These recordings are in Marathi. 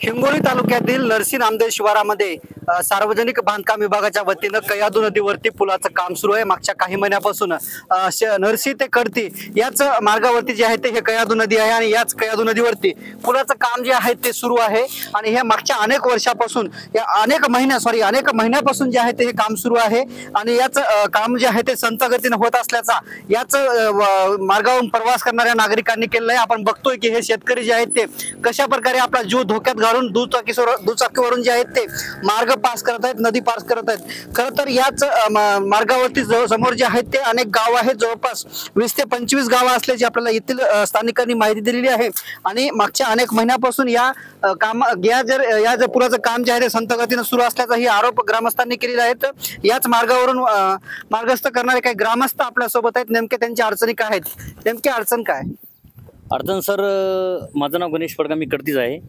हिंगोली तालुक्यातील नरसी नामदेव शिवारामध्ये सार्वजनिक बांधकाम विभागाच्या वतीनं कयाधू नदीवरती पुलाचं काम सुरू आहे। मागच्या काही महिन्यापासून नरसी ते कडती याच मार्गावरती जे आहे ते हे कयाधू नदी आहे आणि याच कयाधू नदीवरती पुलाचं काम जे आहे ते सुरू आहे आणि हे मागच्या अनेक वर्षापासून अनेक महिन्यापासून जे आहे ते हे काम सुरू आहे आणि याच काम जे आहे ते संत गतीने होत असल्याचा याच मार्गावरून प्रवास करणाऱ्या नागरिकांनी केलेलं आहे। आपण बघतोय की हे शेतकरी जे आहेत ते कशा प्रकारे आपला जीव धोक्यात घालून दुचाकीवरून जे आहेत ते मार्ग पास करत आहेत, नदी पास करत आहेत। खरं तर याच मार्गावरती समोर जे आहेत ते अनेक गाव आहेत, जवळपास 20 ते 25 गावं असल्याची आपल्याला येथील स्थानिकांनी माहिती दिलेली आहे आणि मागच्या अनेक महिन्यापासून या पुलाचं काम जे आहे ते संत गतीने सुरू असल्याचाही आरोप ग्रामस्थांनी केलेला आहे। याच मार्गावरून मार्गस्थ करणारे काही ग्रामस्थ आपल्या सोबत आहेत। नेमके त्यांच्या अडचणी काय आहेत, नेमकी अडचण काय? अडचण सर, माझं नाव गणेश पडगा, मी कडतीच आहे।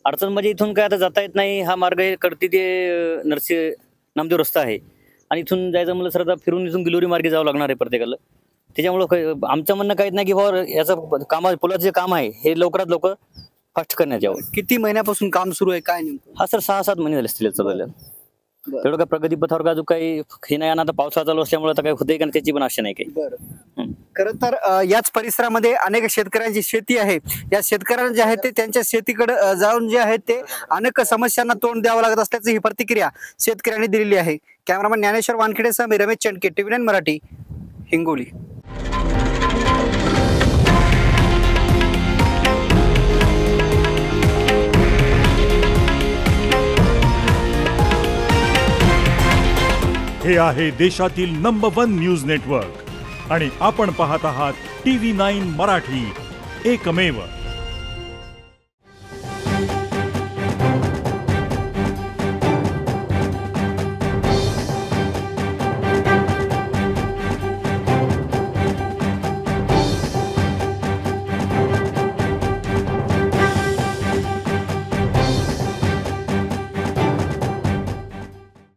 अडचण म्हणजे इथून काय आता जाता येत नाही। हा मार्ग कडती ते नरसी नामदेव रस्ता आहे आणि इथून जायचं म्हणलं सर आता फिरून इथून गिलोरी मार्गे जावं लागणार आहे प्रत्येकाला। त्याच्यामुळं आमचं म्हणणं काहीच नाही की बाबा याचं पुलाचं जे काम आहे हे लवकरात लवकर फास्ट करण्यात यावं। किती महिन्यापासून काम सुरू आहे काय नेमकं? हा सर 6-7 महिने झाले असतील चालू। तेवढं काय प्रगती पथावर का जो काही हे नाही, आता पावसाळा चालू असल्यामुळे आता काही होतंय का त्याची पण आशा नाही काही। बरं, खरं तर याच परिसरामध्ये अनेक शेतकऱ्यांची शेती आहे। या शेतकऱ्यांना जे आहे ते त्यांच्या शेतीकडे जाऊन जे आहे ते अनेक समस्यांना तोंड द्यावं लागत असल्याची ही प्रतिक्रिया शेतकऱ्यांनी दिलेली आहे। कॅमेरामॅन ज्ञानेश्वर वानखेडेसह मी रमेश चंडके, TV9 मराठी, हिंगोली। हे आहे देशातील नंबर 1 न्यूज नेटवर्क आणि आपण पाहत आहात TV9 मराठी, एकमेव।